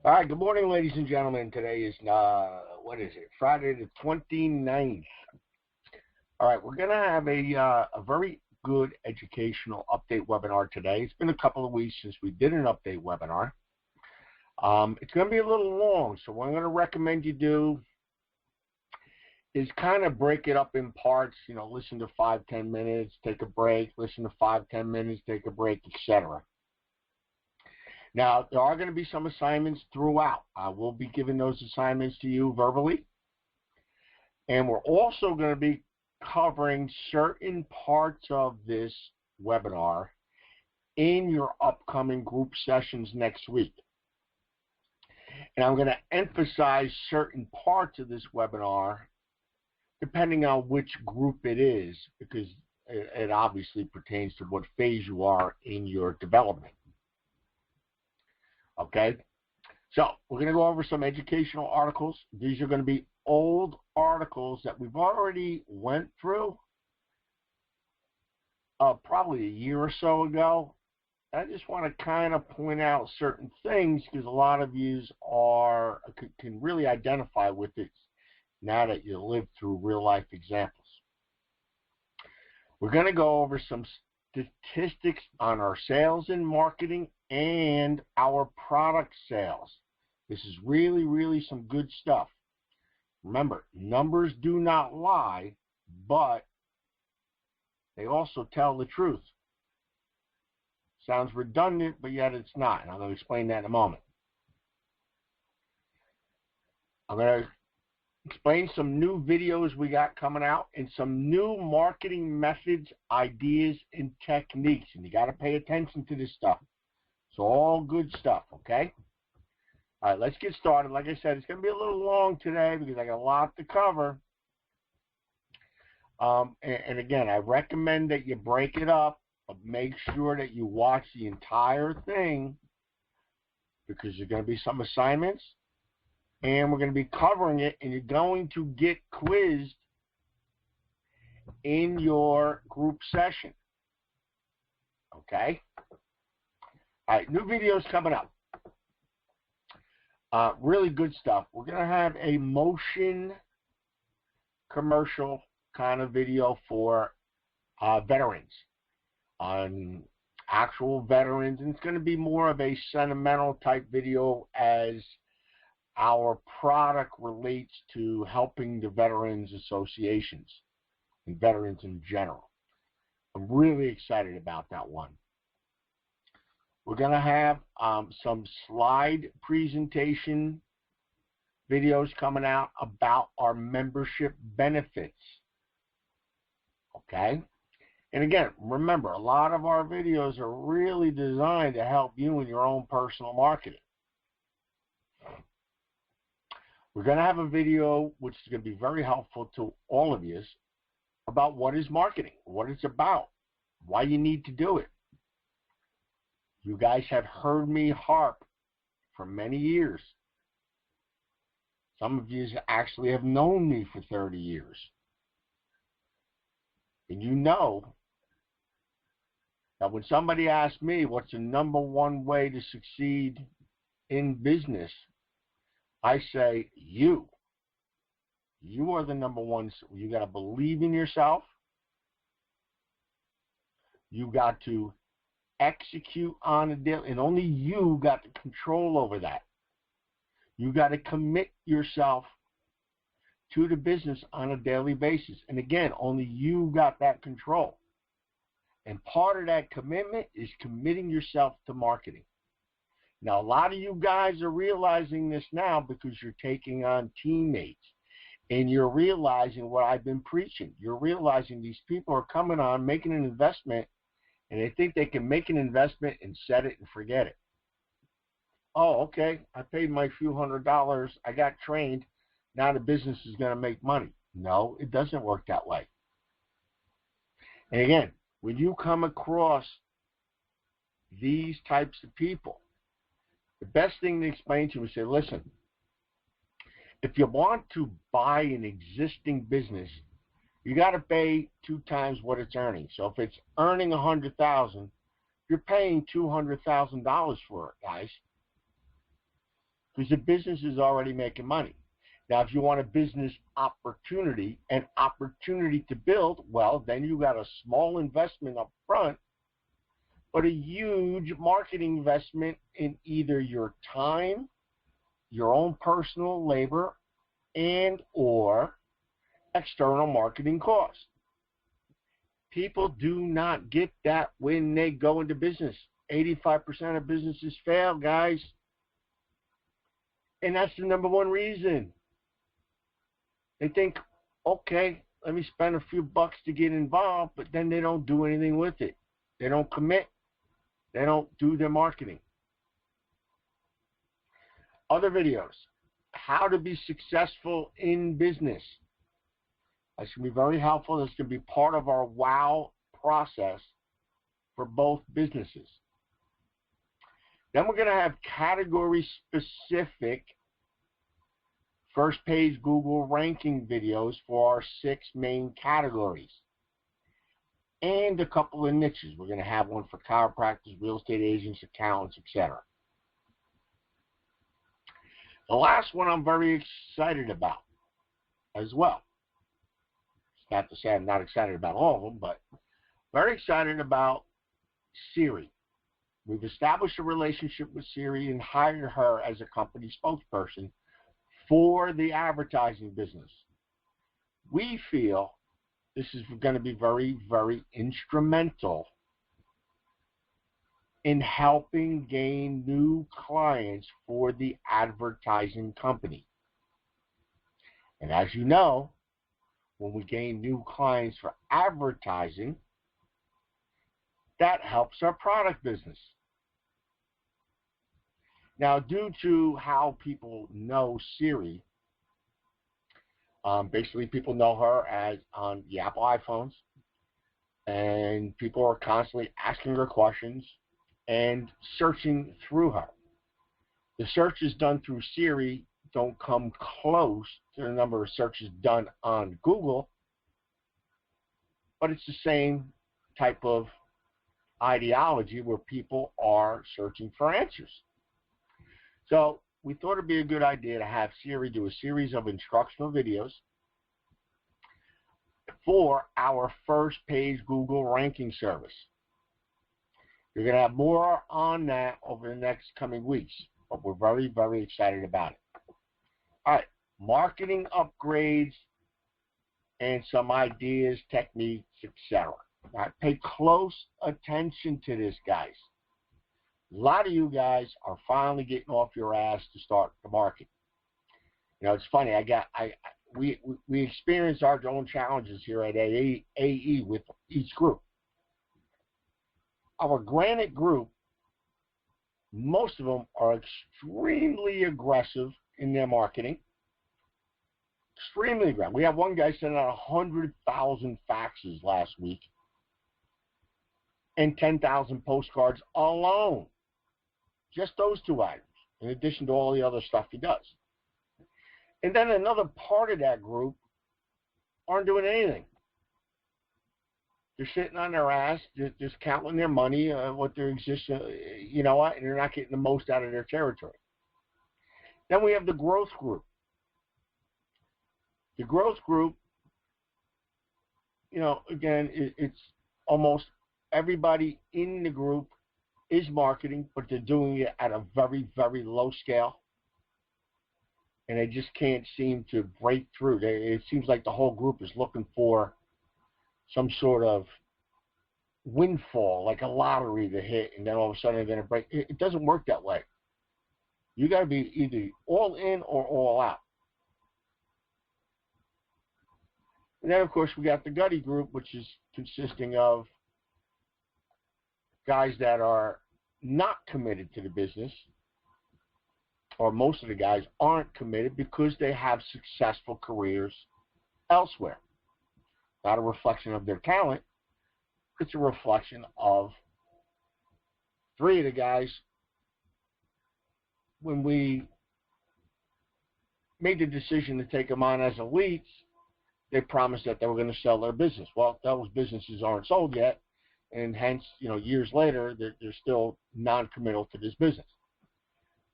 All right, good morning, ladies and gentlemen. Today is, what is it, Friday the 29th. All right, we're going to have a very good educational update webinar today. It's been a couple of weeks since we did an update webinar. It's going to be a little long, so what I'm going to recommend you do is kind of break it up in parts. You know, listen to 5-10 minutes, take a break, listen to 5-10 minutes, take a break, etc. Now, there are going to be some assignments throughout. I will be giving those assignments to you verbally. And we're also going to be covering certain parts of this webinar in your upcoming group sessions next week. And I'm going to emphasize certain parts of this webinar depending on which group it is, because it obviously pertains to what phase you are in your development. Okay, so we're going to go over some educational articles. These are going to be old articles that we've already went through probably a year or so ago. I just want to kind of point out certain things because a lot of you can really identify with it now that you live through real life examples. We're going to go over some statistics on our sales and marketing and our product sales. This is really some good stuff. Remember, numbers do not lie, but they also tell the truth. Sounds redundant, but yet it's not, and I'm going to explain that in a moment. I'm going to explain some new videos we got coming out and some new marketing methods, ideas, and techniques, and you got to pay attention to this stuff. So all good stuff, okay? All right, let's get started. Like I said, it's going to be a little long today because I got a lot to cover. And again, I recommend that you break it up, but make sure that you watch the entire thing because there's going to be some assignments, and we're going to be covering it, and you're going to get quizzed in your group session, okay? All right, new videos coming up. Really good stuff. We're going to have a motion commercial kind of video for veterans, on actual veterans, and it's going to be more of a sentimental type video as our product relates to helping the veterans associations and veterans in general. I'm really excited about that one. We're going to have some slide presentation videos coming out about our membership benefits. Okay? And again, remember, a lot of our videos are really designed to help you in your own personal marketing. We're going to have a video which is going to be very helpful to all of you about what is marketing, what it's about, why you need to do it. You guys have heard me harp for many years. Some of you actually have known me for 30 years. And you know that when somebody asks me what's the #1 way to succeed in business, I say you. You are the #1. You got to believe in yourself. You got to execute on a deal, and only you got the control over that. You got to commit yourself to the business on a daily basis. And again, only you got that control. And part of that commitment is committing yourself to marketing. Now, a lot of you guys are realizing this now because you're taking on teammates. And you're realizing what I've been preaching. You're realizing these people are coming on, making an investment, and they think they can make an investment and set it and forget it. Oh, okay, I paid my few $100s. I got trained. Now the business is going to make money. No, it doesn't work that way. And again, when you come across these types of people, the best thing to explain to them is say, listen, if you want to buy an existing business, you got to pay 2 times what it's earning. So if it's earning $100,000, you're paying $200,000 for it, guys. because the business is already making money. Now, if you want a business opportunity and opportunity to build, well, then you got a small investment up front, but a huge marketing investment in either your time, your own personal labor, and or external marketing costs. People do not get that when they go into business. 85% of businesses fail, guys. And that's the number one reason. They think, okay, let me spend a few bucks to get involved, but then they don't do anything with it. They don't commit. They don't do their marketing. Other videos, how to be successful in business. That's going to be very helpful. This can be part of our WOW process for both businesses. Then we're going to have category-specific first page Google ranking videos for our 6 main categories. And a couple of niches. We're going to have one for chiropractors, real estate agents, accountants, etc. The last one I'm very excited about as well. Not to say I'm not excited about all of them, but very excited about Siri. We've established a relationship with Siri and hired her as a company spokesperson for the advertising business. We feel this is going to be very, very instrumental in helping gain new clients for the advertising company. And as you know, when we gain new clients for advertising, that helps our product business. Now, due to how people know Siri, basically people know her as on the Apple iPhones, and people are constantly asking her questions and searching through her. The searches done through Siri don't come close to the number of searches done on Google, but it's the same type of ideology where people are searching for answers. So we thought it'd be a good idea to have Siri do a series of instructional videos for our first page Google ranking service. You're going to have more on that over the next coming weeks, but we're very, very excited about it. All right, marketing upgrades and some ideas, techniques, etc. All right, pay close attention to this, guys. A lot of you guys are finally getting off your ass to start the market. You know, it's funny. We experience our own challenges here at AE with each group. Our Granite group, most of them are extremely aggressive in their marketing. Extremely aggressive. We have one guy sending out 100,000 faxes last week and 10,000 postcards alone. Just those 2 items, in addition to all the other stuff he does. And then another part of that group aren't doing anything. They're sitting on their ass, just counting their money, what their existence, you know what, and they're not getting the most out of their territory. Then we have the growth group. The growth group, you know, again, it's almost everybody in the group is marketing, but they're doing it at a very, very low scale. And they just can't seem to break through. It seems like the whole group is looking for some sort of windfall, like a lottery to hit, and then all of a sudden they're going to break. It doesn't work that way. You got to be either all in or all out. And then, of course, we got the Gutty group, which is consisting of guys that are not committed to the business, or most of the guys aren't committed because they have successful careers elsewhere. Not a reflection of their talent. It's a reflection of 3 of the guys. When we made the decision to take them on as elites, they promised that they were going to sell their business. Well, those businesses aren't sold yet, and hence, you know, years later, they're still non-committal to this business.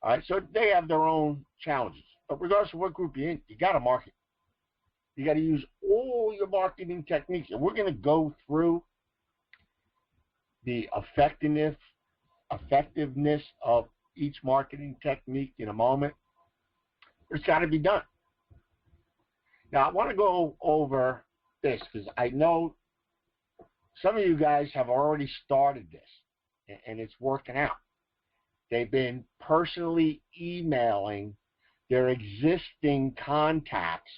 All right, so they have their own challenges. But regardless of what group you're in, you got to market. You got to use all your marketing techniques. And we're going to go through the effectiveness of each marketing technique in a moment. It's got to be done. Now, I want to go over this because I know some of you guys have already started this, and it's working out. They've been personally emailing their existing contacts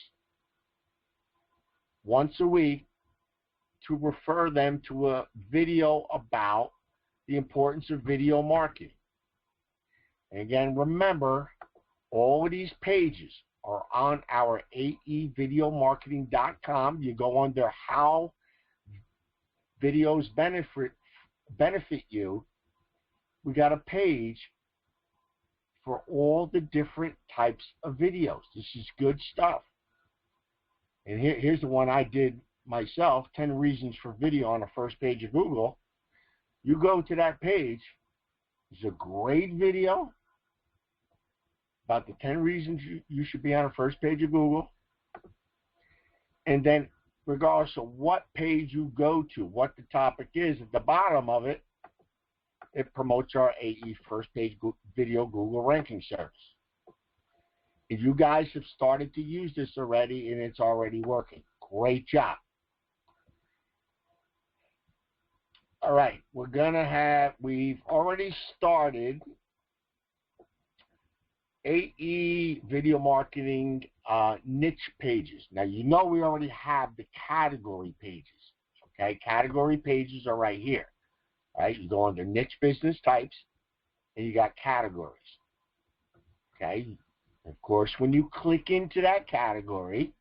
once a week to refer them to a video about the importance of video marketing. And again, remember, all of these pages are on our aevideomarketing.com. You go under How Videos Benefit You. We got a page for all the different types of videos. This is good stuff. And here's the one I did myself, 10 Reasons for Video on the first page of Google. You go to that page, it's a great video about the 10 reasons you should be on the first page of Google. And then regardless of what page you go to, what the topic is, at the bottom of it, it promotes our AE first page video Google ranking service. If you guys have started to use this already and it's already working, great job. All right, we've already started AE video marketing niche pages. Now, you know we already have the category pages, okay? Category pages are right here, right? You go under niche business types, and you got categories, okay? Of course, when you click into that category,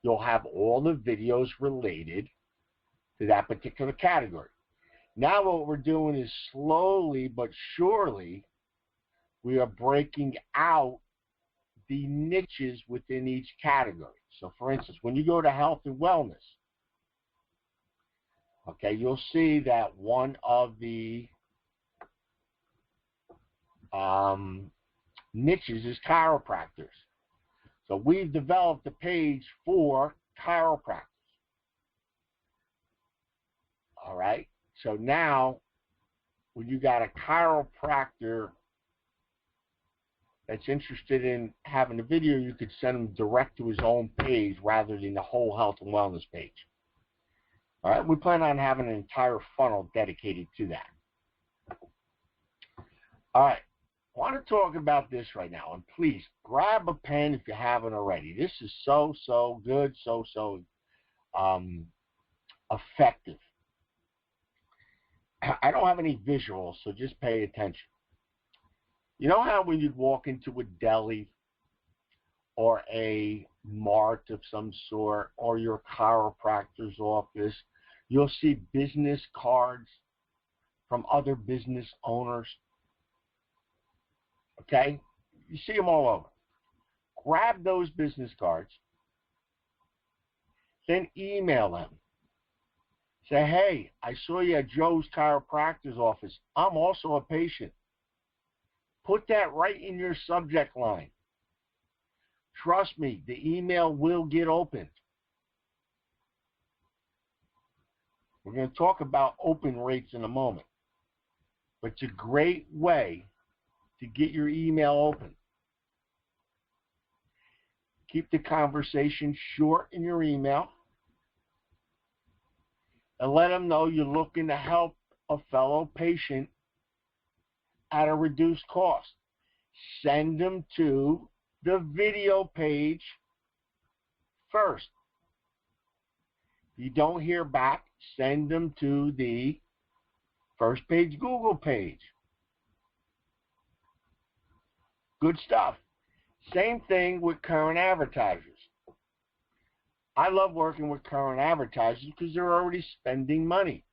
you'll have all the videos related to that particular category. Now what we're doing is slowly but surely, we are breaking out the niches within each category. So for instance, when you go to health and wellness, okay, you'll see that one of the niches is chiropractors. So we've developed a page for chiropractors. All right, so now when you got a chiropractor that's interested in having a video, you could send them direct to his own page rather than the whole health and wellness page. All right, we plan on having an entire funnel dedicated to that. All right, I want to talk about this right now, and please grab a pen if you haven't already. This is so good, so effective. I don't have any visuals, so just pay attention. You know how when you'd walk into a deli or a mart of some sort or your chiropractor's office, you'll see business cards from other business owners, okay? You see them all over. Grab those business cards, then email them. Say, hey, I saw you at Joe's chiropractor's office. I'm also a patient. Put that right in your subject line. Trust me, the email will get opened. We're going to talk about open rates in a moment. But it's a great way to get your email open. Keep the conversation short in your email. And let them know you're looking to help a fellow patient at a reduced cost. Send them to the video page first. If you don't hear back, send them to the first page Google page. Good stuff. Same thing with current advertisers. I love working with current advertisers because they're already spending money.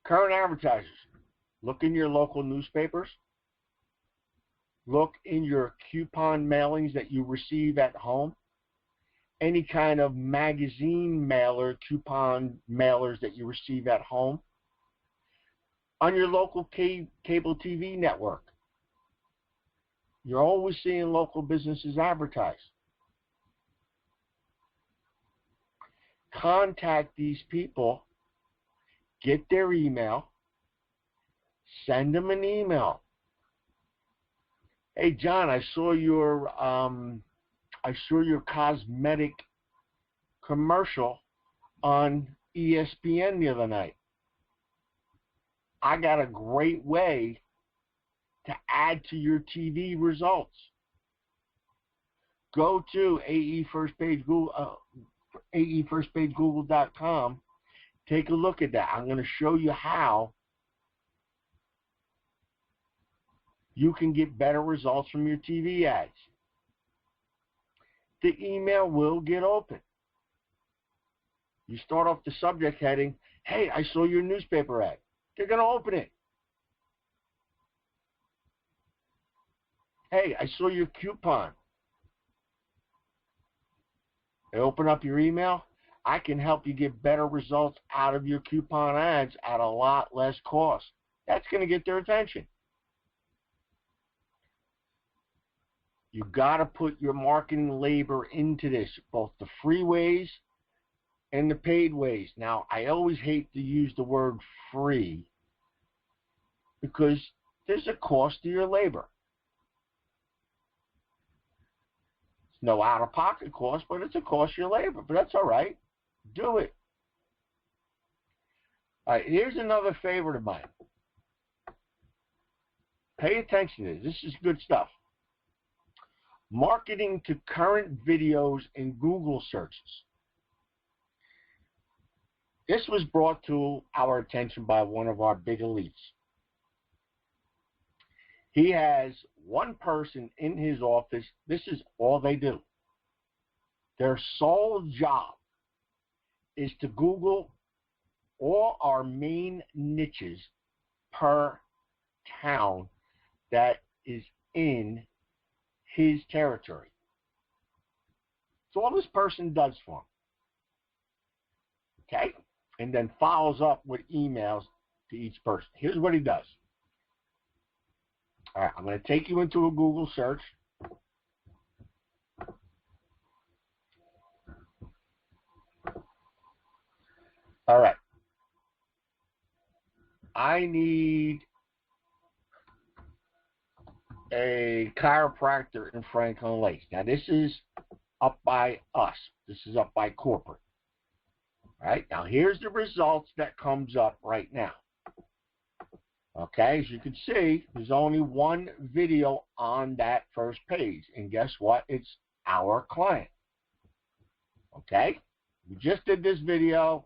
Current advertisers, look in your local newspapers. Look in your coupon mailings that you receive at home. Any kind of magazine mailer, coupon mailers that you receive at home. on your local cable TV network. You're always seeing local businesses advertise. Contact these people, get their email, send them an email. Hey John, I saw your cosmetic commercial on ESPN the other night. I got a great way to add to your TV results. Go to AEFirstPageGoogle.com. Take a look at that. I'm going to show you how you can get better results from your TV ads. The email will get open. You start off the subject heading, hey, I saw your newspaper ad. They're going to open it. Hey, I saw your coupon. They open up your email. I can help you get better results out of your coupon ads at a lot less cost. That's going to get their attention. You got to put your marketing labor into this, both the free ways and the paid ways. Now, I always hate to use the word free because there's a cost to your labor. It's no out-of-pocket cost, but it's a cost to your labor. But that's all right. Do it. All right, here's another favorite of mine. Pay attention to this. This is good stuff. Marketing to current videos in Google searches. This was brought to our attention by one of our big elites. He has one person in his office. This is all they do. Their sole job is to Google all our main niches per town that is in his territory. So all this person does for him. Okay? And then follows up with emails to each person. Here's what he does. All right, I'm going to take you into a Google search. All right. I need a chiropractor in Franklin Lakes. Now, this is up by us. This is up by corporate. All right. Now, here's the results that comes up right now. Okay. As you can see, there's only one video on that first page. And guess what? It's our client. Okay. We just did this video.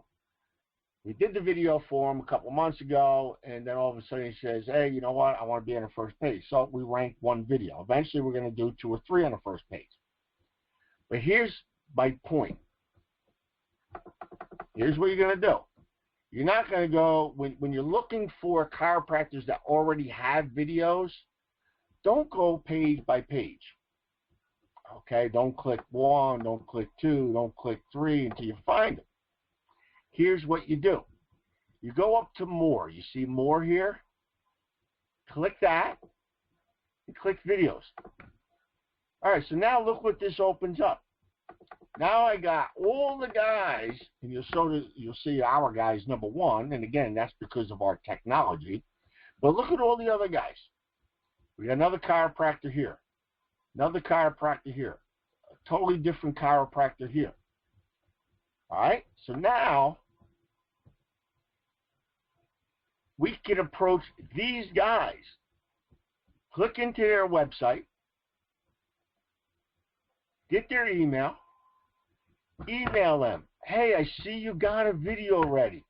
We did the video for him a couple months ago, and then all of a sudden he says, hey, you know what? I want to be on the first page. So we ranked one video. Eventually we're going to do 2 or 3 on the first page. But here's my point. Here's what you're going to do. You're not going to go, when you're looking for chiropractors that already have videos, don't go page by page. Okay? Don't click 1, don't click 2, don't click 3 until you find them. Here's what you do. You go up to more. You see more here? Click that and click videos. All right, so now look what this opens up. Now I got all the guys, and you'll see our guys number 1, and again, that's because of our technology. But look at all the other guys. We got another chiropractor here, another chiropractor here, a totally different chiropractor here. All right, so now we can approach these guys. Click into their website, get their email, email them. Hey, I see you got a video ready.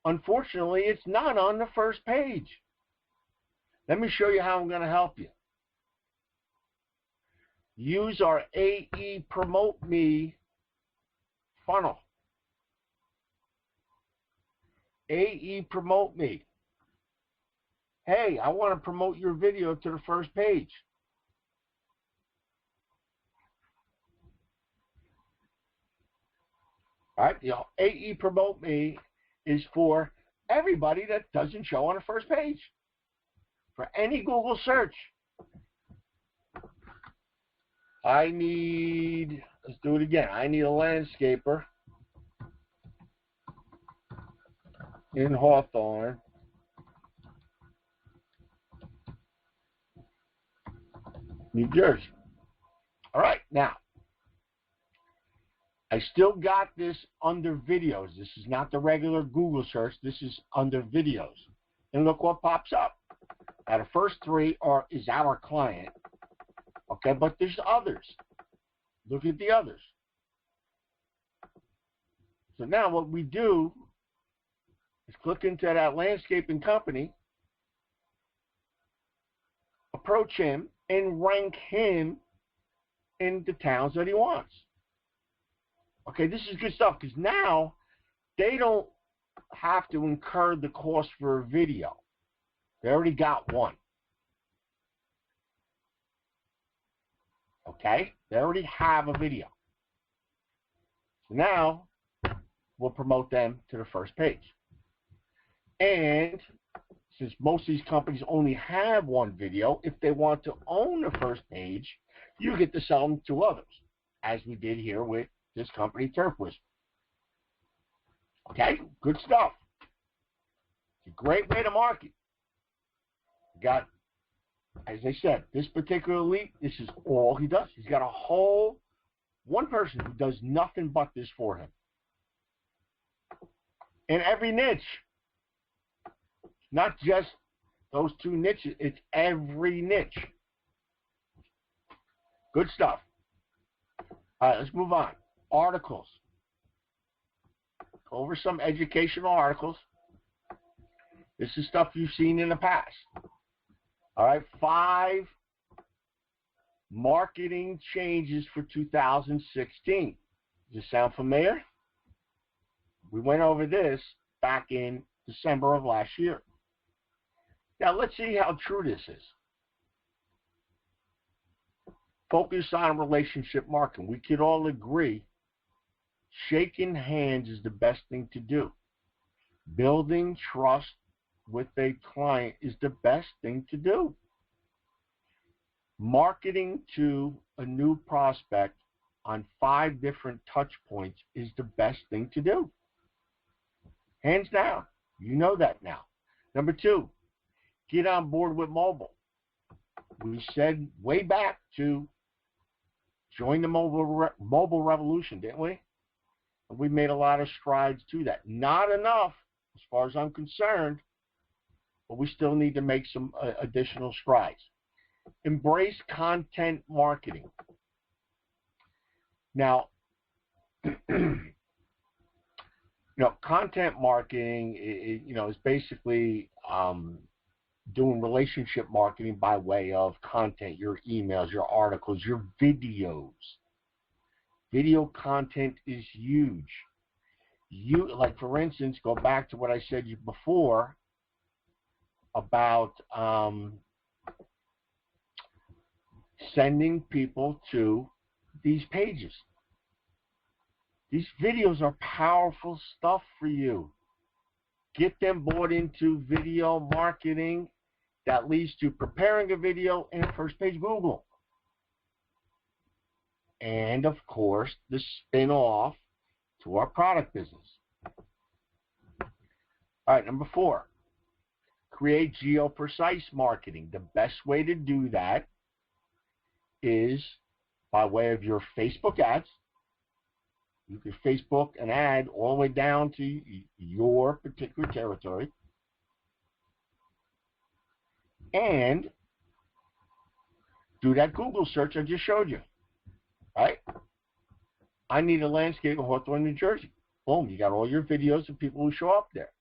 Unfortunately, it's not on the first page. Let me show you how I'm going to help you. Use our AE Promote Me funnel. AE Promote Me. Hey, I want to promote your video to the first page. All right, AE Promote Me is for everybody that doesn't show on the first page. For any Google search, let's do it again. I need a landscaper in Hawthorne, New Jersey. All right, now, I still got this under videos. This is not the regular Google search. This is under videos. And look what pops up. Now, the first three is our client. Okay, but there's others. Look at the others. So now what we do is click into that landscaping company, approach him, and rank him in the towns that he wants. Okay, this is good stuff because now they don't have to incur the cost for a video. They already got one. Okay, they already have a video. So now we'll promote them to the first page. And since most of these companies only have one video, if they want to own the first page, you get to sell them to others, as we did here with this company, Turf Wizard. Okay, good stuff. It's a great way to market. Got, as I said, this particular elite, this is all he does. He's got one person who does nothing but this for him. In every niche. Not just those two niches, it's every niche. Good stuff. All right, let's move on. Articles. Go over some educational articles. This is stuff you've seen in the past. All right, 5 marketing changes for 2016. Does this sound familiar? We went over this back in December of last year. Now, let's see how true this is. Focus on relationship marketing. We could all agree shaking hands is the best thing to do. Building trust with a client is the best thing to do. Marketing to a new prospect on 5 different touch points is the best thing to do. Hands down. You know that now. Number 2, get on board with mobile. We said way back to join the mobile revolution, didn't we? And we made a lot of strides to that. Not enough, as far as I'm concerned, but we still need to make some additional strides. Embrace content marketing. Now, content marketing, is basically doing relationship marketing by way of content, your emails, your articles, your videos. Video content is huge. Like for instance, go back to what I said before about sending people to these pages. These videos are powerful stuff for you. Get them bought into video marketing that leads to preparing a video and first page Google. And of course, the spin-off to our product business. All right, number 4, create geo-precise marketing. The best way to do that is by way of your Facebook ads. You can Facebook an ad all the way down to your particular territory. And do that Google search I just showed you. Right? I need a landscape in Hawthorne, New Jersey. Boom, you got all your videos of people who show up there.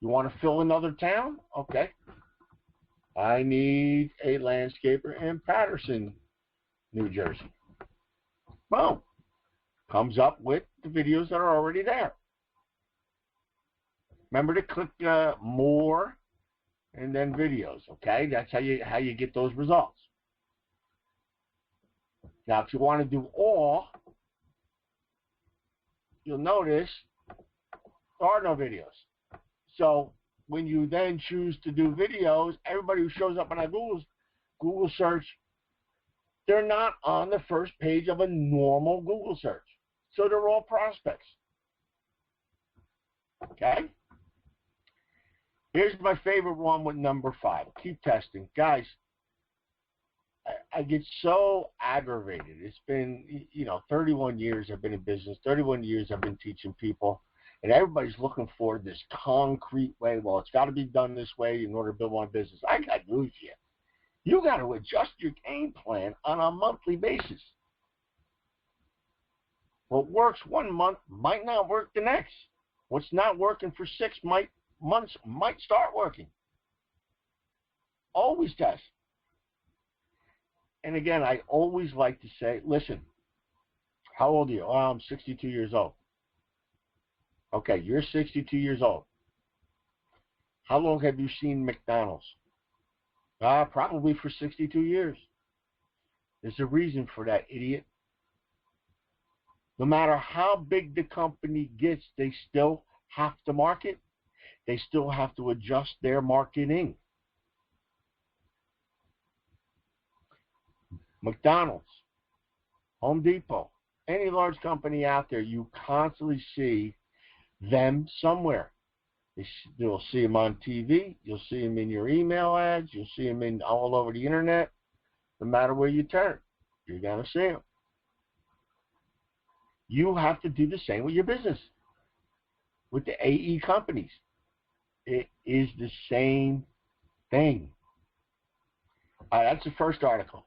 You want to fill another town? Okay. I need a landscaper in Patterson, New Jersey. Boom. Comes up with the videos that are already there. Remember to click more and then videos, okay? That's how you get those results. Now, if you want to do all, you'll notice there are no videos. So when you then choose to do videos, everybody who shows up on a Google search, they're not on the first page of a normal Google search. So they're all prospects. Okay? Here's my favorite one with number 5. Keep testing. Guys, I get so aggravated. It's been, 31 years I've been in business, 31 years I've been teaching people, and everybody's looking for this concrete way. Well, it's got to be done this way in order to build my business. I got news for you. You got to adjust your game plan on a monthly basis. What works one month might not work the next. What's not working for 6 months might start working. Always test. And again, I always like to say, listen, how old are you? Oh, I'm 62 years old. Okay, you're 62 years old. How long have you seen McDonald's? Probably for 62 years. There's a reason for that, idiot. No matter how big the company gets, they still have to market. They still have to adjust their marketing. McDonald's, Home Depot, any large company out there, you constantly see them somewhere. You'll see them on TV. You'll see them in your email ads. You'll see them all over the internet. No matter where you turn, you're going to see them. You have to do the same with your business, with the AE companies. It is the same thing. That's the first article.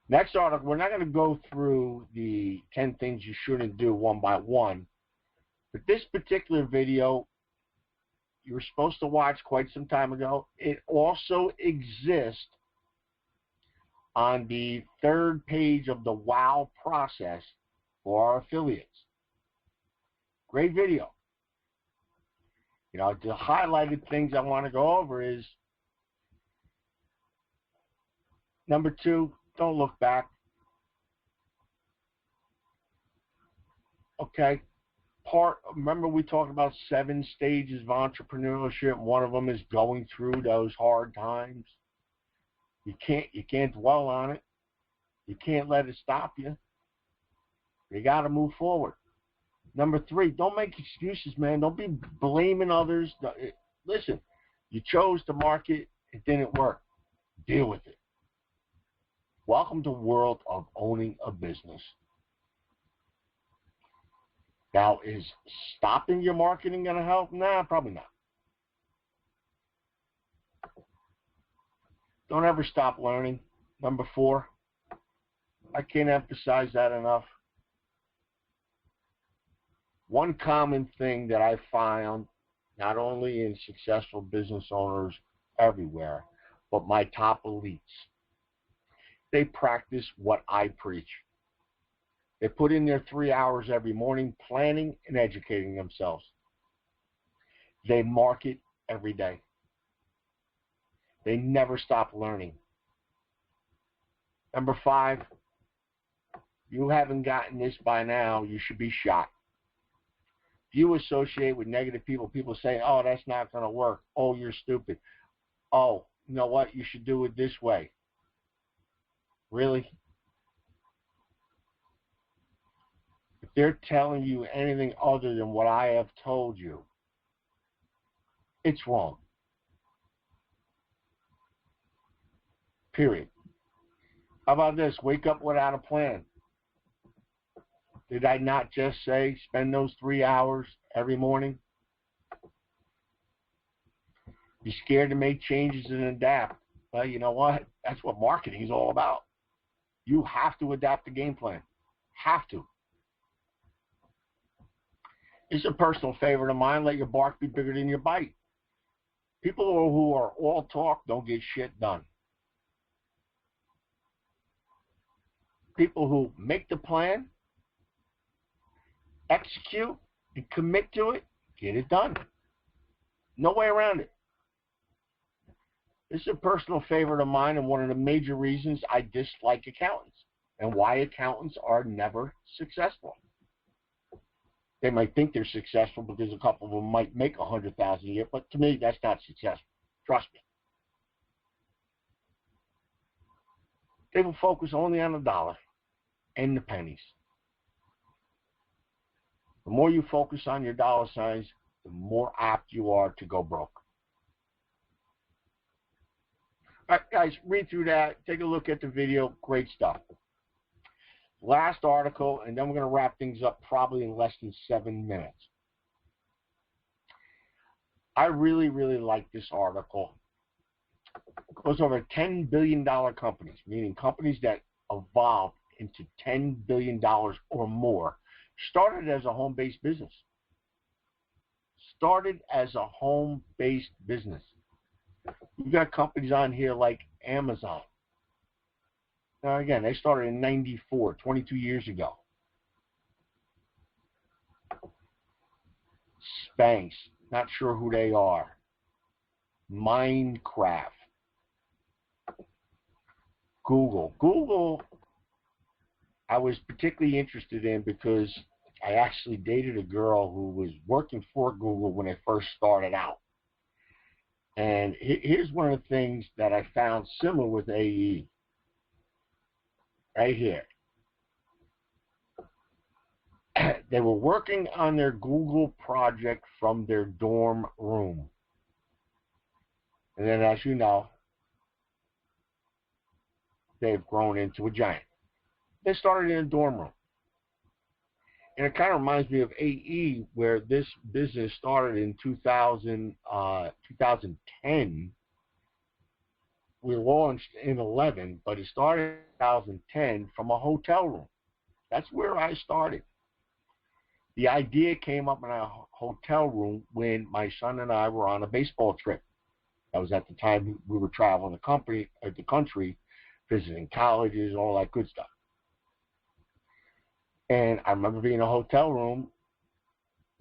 Next article, we're not going to go through the 10 things you shouldn't do one by one. But this particular video, you were supposed to watch quite some time ago. It also exists on the 3rd page of the WOW process for our affiliates. Great video. The highlighted things I want to go over is, number 2, don't look back. Okay. Remember we talked about 7 stages of entrepreneurship. One of them is going through those hard times. You can't dwell on it. You can't let it stop you. You got to move forward. Number 3, don't make excuses, man. Don't be blaming others. Listen, you chose to market. It didn't work. Deal with it. Welcome to the world of owning a business. Now, is stopping your marketing going to help? Nah, probably not. Don't ever stop learning. Number 4, I can't emphasize that enough. One common thing that I found, not only in successful business owners everywhere, but my top elites, they practice what I preach. They put in their 3 hours every morning planning and educating themselves. They market every day. They never stop learning. Number 5, you haven't gotten this by now, you should be shocked. If you associate with negative people say, oh, that's not going to work. Oh, you're stupid. Oh, you know what? You should do it this way. Really? If they're telling you anything other than what I have told you, it's wrong. Period. How about this? Wake up without a plan. Did I not just say spend those 3 hours every morning? You're scared to make changes and adapt. Well, you know what? That's what marketing is all about. You have to adapt the game plan. Have to. It's a personal favorite of mine. Let your bark be bigger than your bite. People who are all talk don't get shit done. People who make the plan, execute, and commit to it, get it done. No way around it. This is a personal favorite of mine and one of the major reasons I dislike accountants and why accountants are never successful. They might think they're successful because a couple of them might make $100,000 a year, but to me, that's not successful. Trust me. They will focus only on the dollar and the pennies. The more you focus on your dollar signs, the more apt you are to go broke. All right, guys, read through that. Take a look at the video. Great stuff. Last article, and then we're going to wrap things up probably in less than 7 minutes. I really, really like this article. It goes over $10 billion companies, meaning companies that evolved into $10 billion or more, started as a home-based business. Started as a home-based business. You've got companies on here like Amazon. Now, again, they started in '94, 22 years ago. Spanx, not sure who they are. Minecraft. Google, I was particularly interested in because I actually dated a girl who was working for Google when it first started out. And here's one of the things that I found similar with AE. Right here. They were working on their Google project from their dorm room. And then, as you know, they've grown into a giant. They started in a dorm room. And it kind of reminds me of AE, where this business started in 2010. We launched in 11, but it started in 2010 from a hotel room. That's where I started. The idea came up in a hotel room when my son and I were on a baseball trip. That was at the time we were traveling the country, visiting colleges, all that good stuff. And I remember being in a hotel room.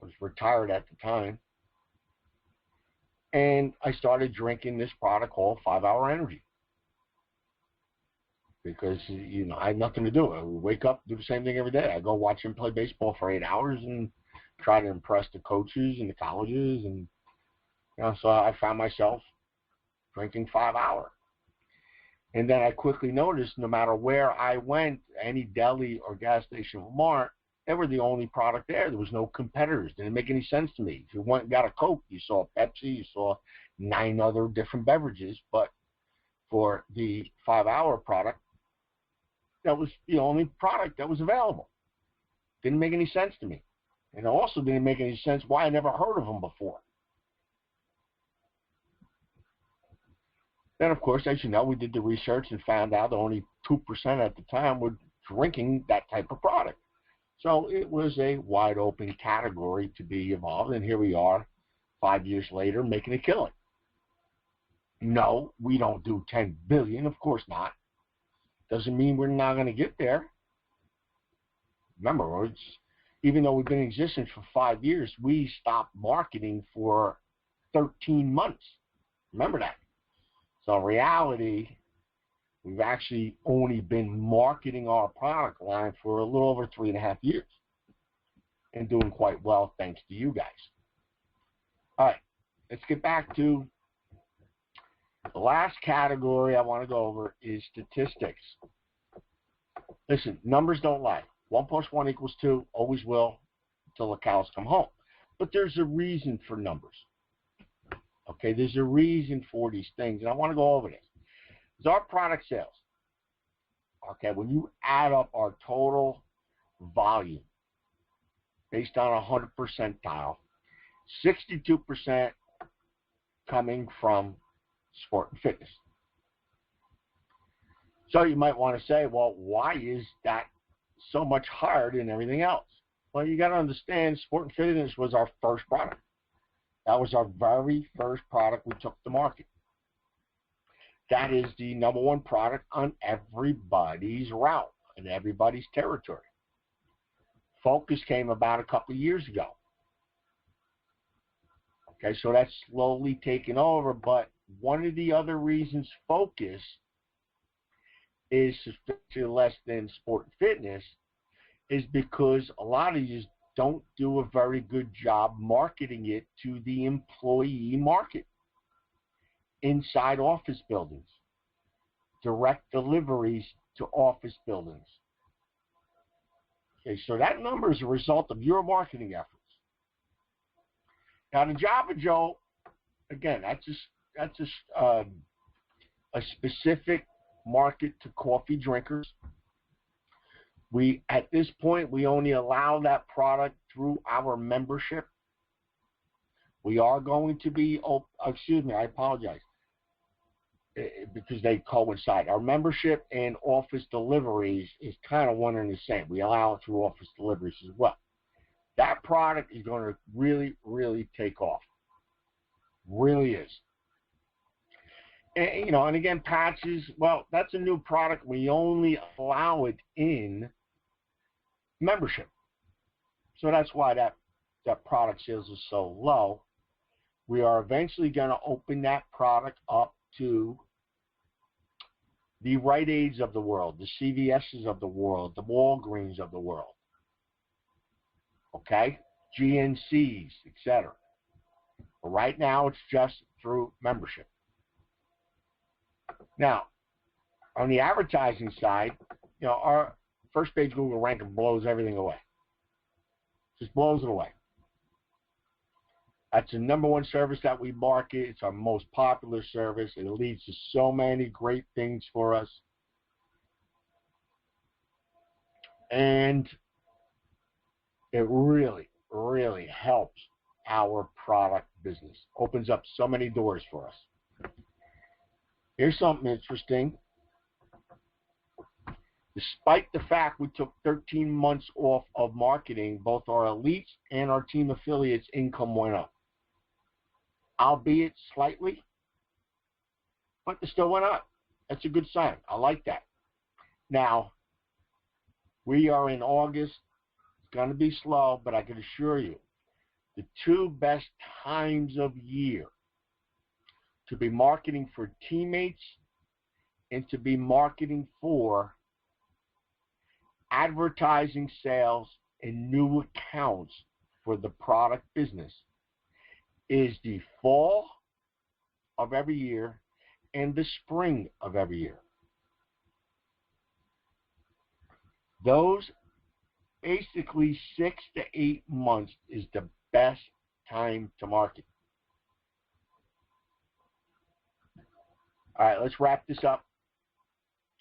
I was retired at the time. And I started drinking this product called 5 Hour Energy. Because, you know, I had nothing to do. I would wake up, do the same thing every day. I go watch him play baseball for 8 hours and try to impress the coaches and the colleges. And, you know, so I found myself drinking 5 Hour. And then I quickly noticed no matter where I went, any deli or gas station or mart, they were the only product there. There was no competitors. Didn't make any sense to me. If you went and got a Coke, you saw Pepsi, you saw 9 other different beverages. But for the 5 Hour product, that was the only product that was available. Didn't make any sense to me. And it also didn't make any sense why I never heard of them before. Then, of course, as you know, we did the research and found out that only 2% at the time were drinking that type of product. So it was a wide open category to be evolved, and here we are 5 years later making a killing. No, we don't do 10 billion, of course not. Doesn't mean we're not going to get there. Remember, even though we've been in existence for 5 years, we stopped marketing for 13 months. Remember that. So in reality, we've actually only been marketing our product line for a little over 3.5 years and doing quite well thanks to you guys. All right, let's get back to the last category I want to go over is statistics. Listen, numbers don't lie. 1 + 1 = 2, always will, until the cows come home. But there's a reason for numbers. Okay, there's a reason for these things, and I want to go over this. It's our product sales. Okay, when you add up our total volume based on 100 percentile, 62% coming from sport and fitness. So you might want to say, well, why is that so much higher than everything else? Well, you got to understand, sport and fitness was our first product. That was our very first product we took to market. That is the #1 product on everybody's route and everybody's territory. Focus came about a couple of years ago. Okay, so that's slowly taken over, but one of the other reasons Focus is substantially less than sport and fitness is because a lot of you don't do a very good job marketing it to the employee market inside office buildings, direct deliveries to office buildings. Okay, so that number is a result of your marketing efforts. Now, the Java Joe, again, that's a specific market to coffee drinkers. At this point, we only allow that product through our membership. We are going to be, I apologize, because they coincide. Our membership and office deliveries is kind of one and the same. We allow it through office deliveries as well. That product is going to really, really take off. Really is. And, and again, patches, well, that's a new product. We only allow it in membership. So that's why that product sales is so low. We are eventually going to open that product up to the Rite Aids of the world, the CVS's of the world, the Walgreens of the world, okay, GNCs, etc. But right now, it's just through membership. Now, on the advertising side, our first page Google ranking blows everything away. Just blows it away. That's the #1 service that we market. It's our most popular service. It leads to so many great things for us. And it really, really helps our product business. Opens up so many doors for us. Here's something interesting. Despite the fact we took 13 months off of marketing, both our elites and our team affiliates' income went up. Albeit slightly, but it still went up. That's a good sign. I like that. Now, we are in August. It's going to be slow, but I can assure you, the 2 best times of year to be marketing for teammates and to be marketing for advertising sales and new accounts for the product business is the fall of every year and the spring of every year. Those basically 6 to 8 months is the best time to market. All right, let's wrap this up.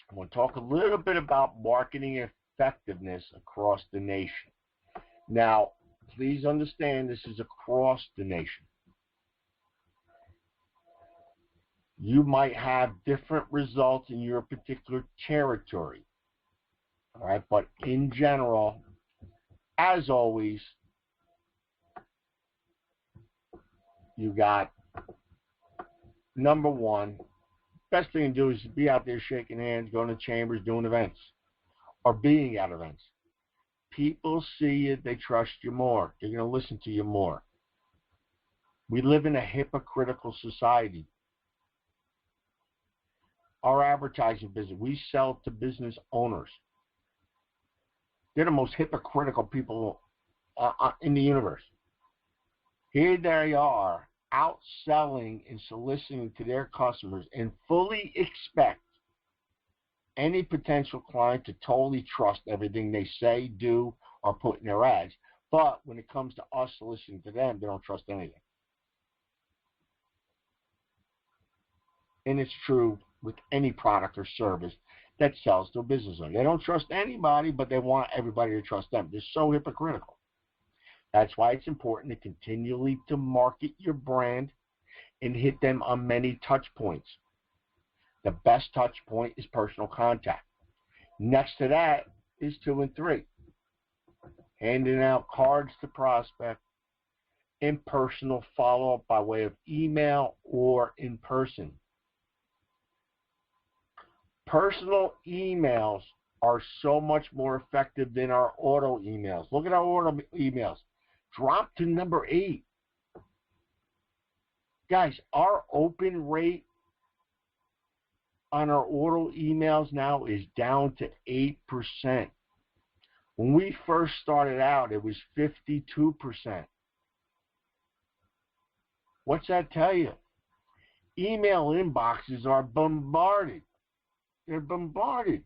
I'm going to talk a little bit about marketing effectiveness across the nation. Now, please understand this is across the nation. You might have different results in your particular territory. All right, but in general, as always, you got #1, best thing to do is be out there shaking hands, going to chambers, doing events, or being at events. People see you, they trust you more. They're going to listen to you more. We live in a hypocritical society. Our advertising business, we sell to business owners. They're the most hypocritical people in the universe. Here they are outselling and soliciting to their customers and fully expect any potential client to totally trust everything they say, do, or put in their ads. But when it comes to us soliciting to them, they don't trust anything. And it's true with any product or service that sells to a business owner. They don't trust anybody, but they want everybody to trust them. They're so hypocritical. That's why it's important to continually to market your brand and hit them on many touch points. The best touch point is personal contact. Next to that is 2 and 3. Handing out cards to prospects, and personal follow-up by way of email or in person. Personal emails are so much more effective than our auto emails. Look at our auto emails. Drop to #8. Guys, our open rate on our auto emails now is down to 8%. When we first started out, it was 52%. What's that tell you? Email inboxes are bombarded. They're bombarded.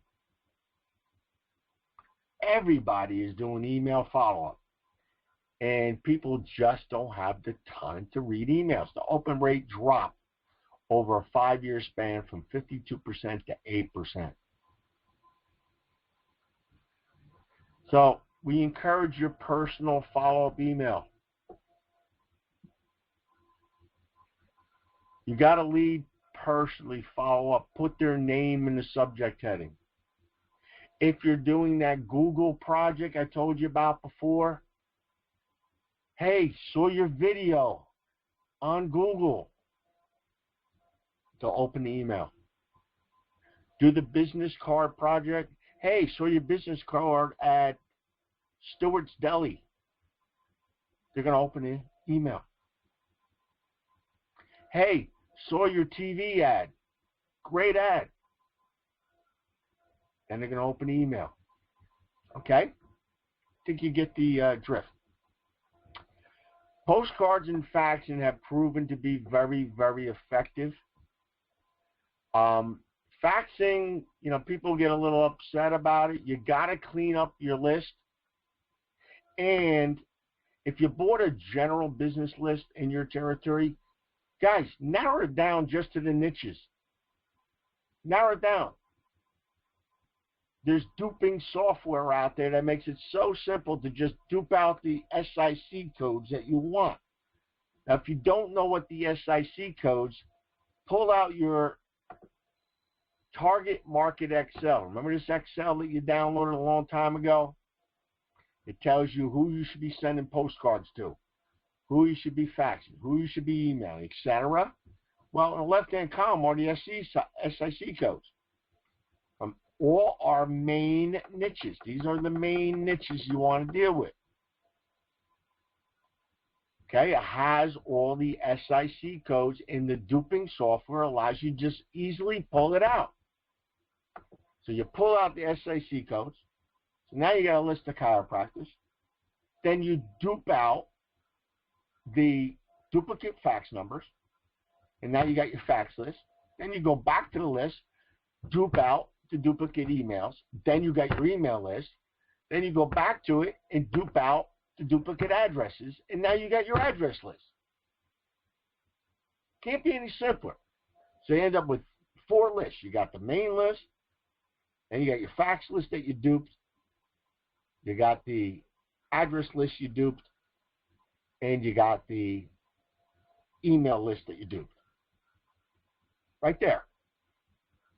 Everybody is doing email follow-up. And people just don't have the time to read emails. The open rate dropped over a 5-year span from 52% to 8%. So we encourage your personal follow-up email. You got to lead personally, follow up, put their name in the subject heading. If you're doing that Google project I told you about before, hey, saw your video on Google. To open the email. Do the business card project. Hey, saw your business card at Stewart's Deli. They're going to open the email. Hey, saw your TV ad. Great ad. Then they're going to open the email. Okay? I think you get the drift. Postcards and faxing have proven to be very, very effective. Faxing, people get a little upset about it. You got to clean up your list. And if you bought a general business list in your territory, guys, narrow it down just to the niches. Narrow it down. There's duping software out there that makes it so simple to just dupe out the SIC codes that you want. Now, if you don't know what the SIC codes, pull out your Target Market Excel. Remember this Excel that you downloaded a long time ago? It tells you who you should be sending postcards to, who you should be faxing, who you should be emailing, etc. Well, in the left-hand column are the SIC codes from all our main niches. These are the main niches you want to deal with. Okay, it has all the SIC codes, and the duping software allows you to just easily pull it out. So you pull out the SIC codes. So now you got a list of chiropractors. Then you dupe out the duplicate fax numbers. And now you got your fax list. Then you go back to the list, dupe out the duplicate emails. Then you got your email list. Then you go back to it and dupe out the duplicate addresses. And now you got your address list. Can't be any simpler. So you end up with 4 lists. You got the main list. Then you got your fax list that you duped. You got the address list you duped. And you got the email list that you duped. Right there.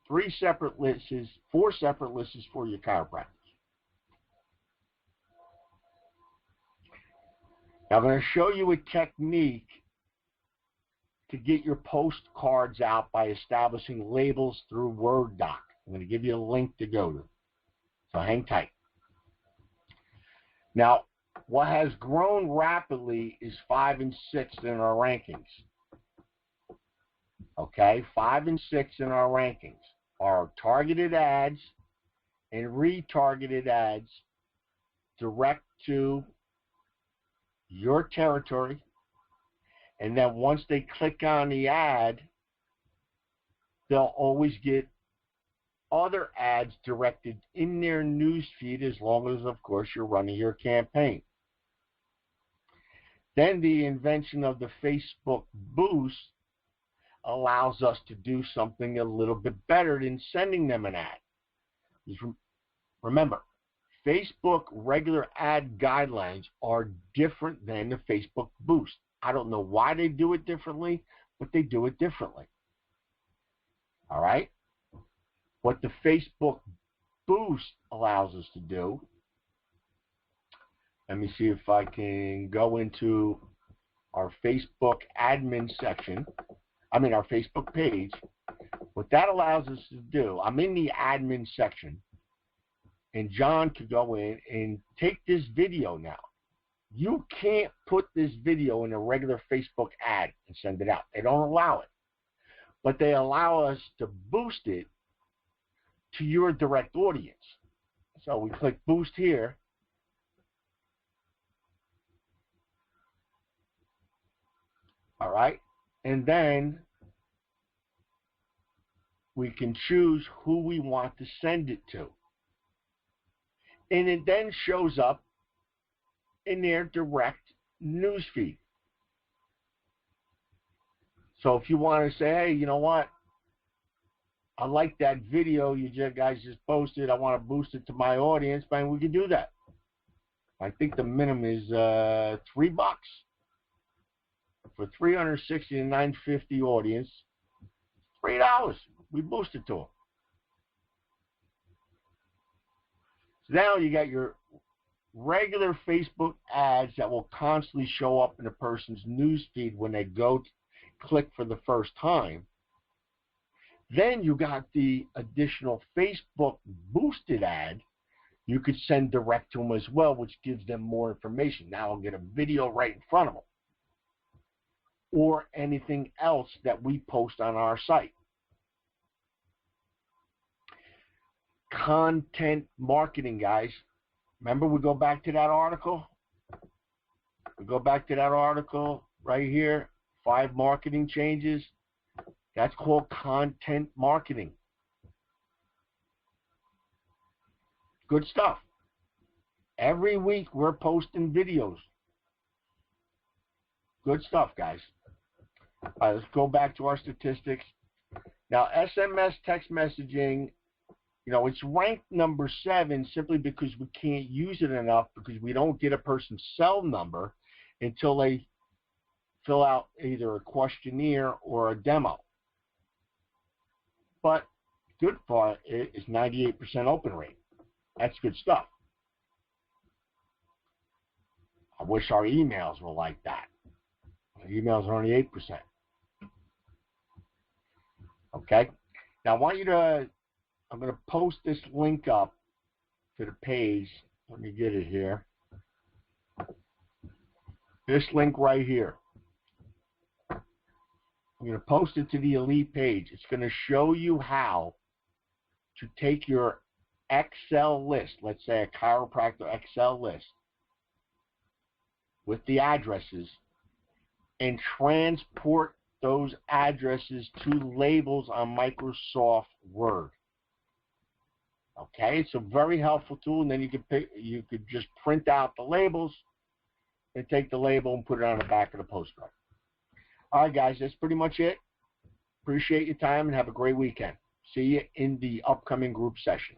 3 separate lists, 4 separate lists for your chiropractors. Now I'm going to show you a technique to get your postcards out by establishing labels through Word doc. I'm going to give you a link to go to. So hang tight. Now, what has grown rapidly is 5 and 6 in our rankings. Okay, 5 and 6 in our rankings are targeted ads and retargeted ads direct to your territory. And then once they click on the ad, they'll always get other ads directed in their news feed, as long as, of course, you're running your campaign. Then the invention of the Facebook boost allows us to do something a little bit better than sending them an ad. Remember, Facebook regular ad guidelines are different than the Facebook boost. I don't know why they do it differently, but they do it differently. All right? What the Facebook boost allows us to do, let me see if I can go into our Facebook admin section, our Facebook page. What that allows us to do, I'm in the admin section, and John could go in and take this video now. You can't put this video in a regular Facebook ad and send it out. They don't allow it. But they allow us to boost it to your direct audience. So we click boost here, All right? And then we can choose who we want to send it to. And it then shows up in their direct newsfeed. So if you want to say, hey, you know what? I like that video you guys just posted. I want to boost it to my audience. Man, we can do that. I think the minimum is $3 for 360 to 950 audience. $3. We boost it to them. So now you got your regular Facebook ads that will constantly show up in a person's newsfeed when they go to click for the first time. Then you got the additional Facebook boosted ad you could send direct to them as well, which gives them more information. Now I'll get a video right in front of them, or anything else that we post on our site. Content marketing, guys. Remember, we go back to that article? We go back to that article right here, 5 marketing changes. That's called content marketing. Good stuff. Every week we're posting videos. Good stuff, guys. All right, let's go back to our statistics. Now, SMS text messaging, you know, it's ranked number 7 simply because we can't use it enough, because we don't get a person's cell number until they fill out either a questionnaire or a demo. But good for it is 98% open rate. That's good stuff. I wish our emails were like that. Our emails are only 8%. Okay? Now I want you to, I'm going to post this link up to the page. Let me get it here. This link right here. I'm going to post it to the Elite page. It's going to show you how to take your Excel list, let's say a chiropractor Excel list, with the addresses, and transport those addresses to labels on Microsoft Word. Okay, it's a very helpful tool, and then you could just print out the labels and take the label and put it on the back of the postcard. All right, guys, that's pretty much it. Appreciate your time and have a great weekend. See you in the upcoming group session.